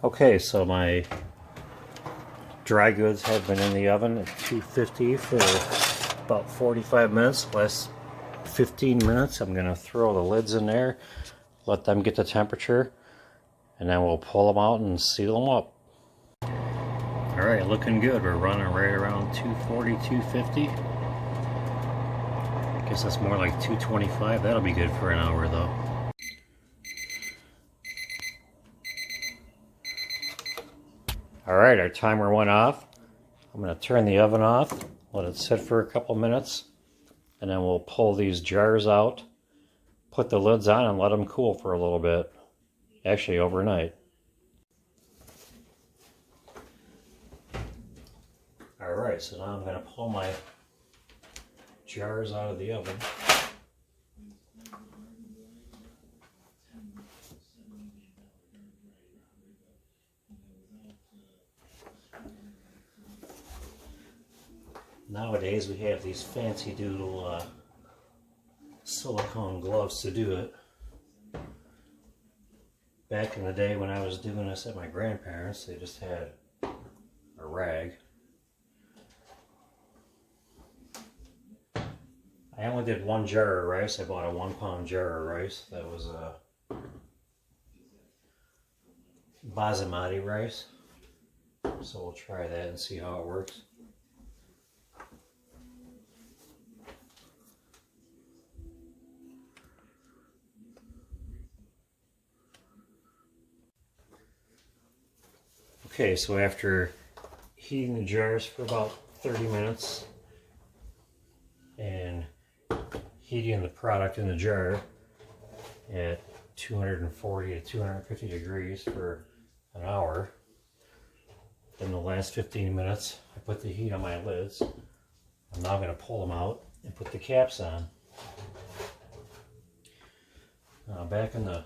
Okay, so my dry goods have been in the oven at 250 for about 45 minutes. Last 15 minutes, I'm going to throw the lids in there, let them get the temperature, and then we'll pull them out and seal them up. Alright, looking good. We're running right around 240, 250. I guess that's more like 225. That'll be good for an hour though. Alright, our timer went off. I'm going to turn the oven off, let it sit for a couple minutes, and then we'll pull these jars out, put the lids on, and let them cool for a little bit. Actually, overnight. Alright, so now I'm going to pull my jars out of the oven. Nowadays we have these fancy doodle silicone gloves to do it. Back in the day when I was doing this at my grandparents, they just had a rag. I only did one jar of rice. I bought a 1 pound jar of rice. That was basmati rice. So we'll try that and see how it works. Okay, so after heating the jars for about 30 minutes and heating the product in the jar at 240 to 250 degrees for an hour, in the last 15 minutes I put the heat on my lids. I'm now going to pull them out and put the caps on. Back in the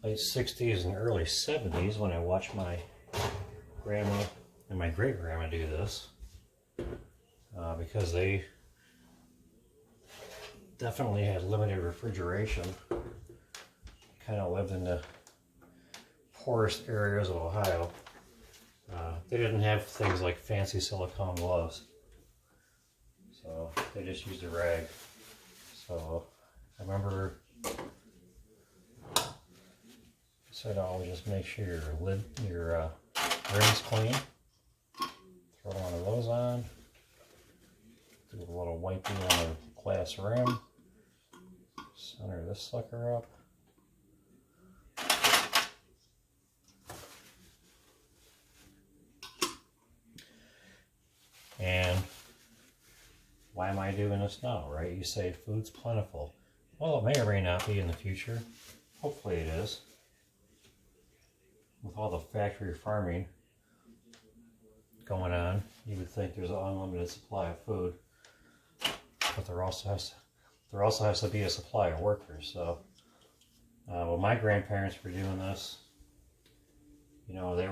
late 60s and early 70s, when I watched my grandma and my great-grandma do this, because they definitely had limited refrigeration, kind of lived in the poorest areas of Ohio. They didn't have things like fancy silicone gloves, so they just used a rag. So I remember said always just make sure your rim's clean. Throw one of those on. Do a little wiping on the glass rim. Center this sucker up. And why am I doing this now, right? You say food's plentiful. Well, it may or may not be in the future. Hopefully it is. With all the factory farming going on, you would think there's an unlimited supply of food, but there also has to be a supply of workers. So, when my grandparents were doing this, you know, they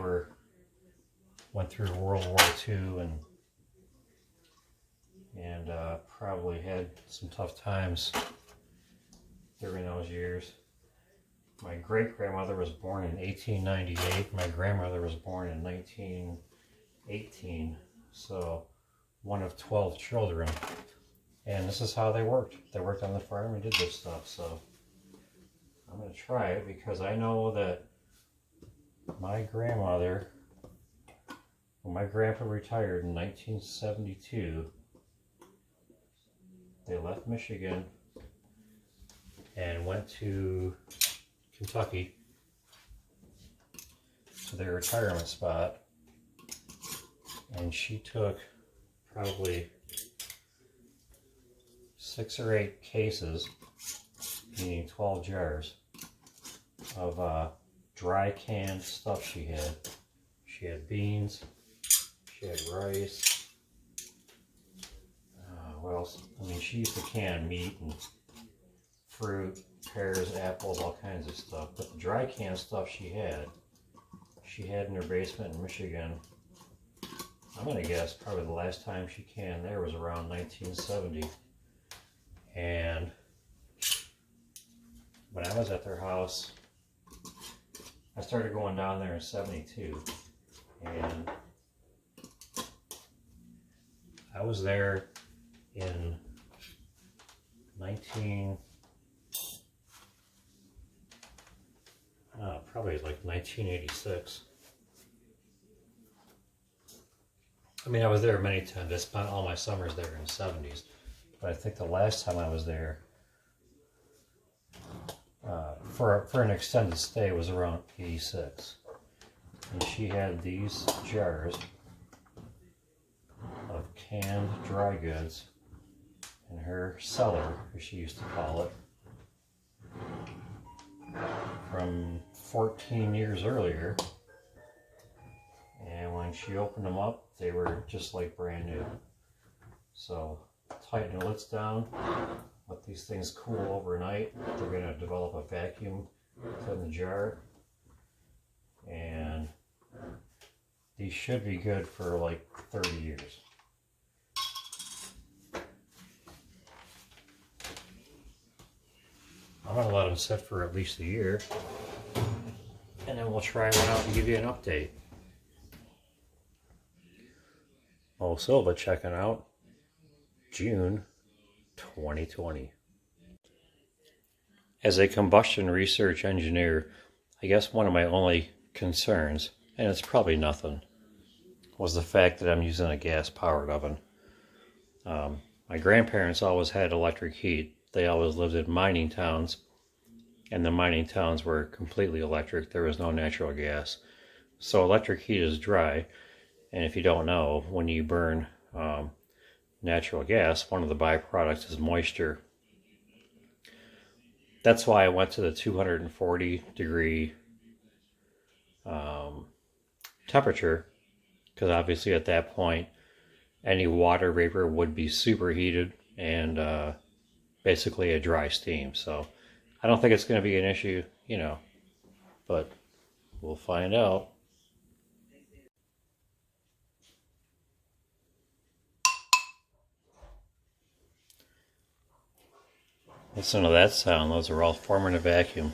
went through World War II and probably had some tough times during those years. My great-grandmother was born in 1898. My grandmother was born in 1918. So, one of 12 children. And this is how they worked. They worked on the farm and did this stuff. So, I'm going to try it because I know that my grandmother, when my grandpa retired in 1972, they left Michigan and went to Kentucky to their retirement spot, and she took probably 6 or 8 cases, meaning 12 jars, of dry canned stuff she had. She had beans, she had rice, what else? I mean, she used to can meat and fruit, pears, apples, all kinds of stuff. But the dry canned stuff she had in her basement in Michigan. I'm going to guess probably the last time she canned there was around 1970. And when I was at their house, I started going down there in 72, and I was there in probably like 1986. I mean, I was there many times. I spent all my summers there in the 70s. But I think the last time I was there for an extended stay was around 86. And she had these jars of canned dry goods in her cellar, as she used to call it, from 14 years earlier. And when she opened them up, they were just like brand new. So tighten the lids down, let these things cool overnight. They're going to develop a vacuum within the jar, and these should be good for like 30 years. I'm going to let them sit for at least a year, and then we'll try one out and give you an update. Mo Silva checking out, June 2020. As a combustion research engineer, I guess one of my only concerns, and it's probably nothing, was the fact that I'm using a gas-powered oven. My grandparents always had electric heat. They always lived in mining towns, and the mining towns were completely electric. There was no natural gas. So electric heat is dry, and if you don't know, when you burn natural gas, one of the byproducts is moisture. That's why I went to the 240 degree temperature, because obviously at that point any water vapor would be superheated and basically a dry steam. So I don't think it's going to be an issue, you know, but we'll find out. Listen to that sound. Those are all forming a vacuum.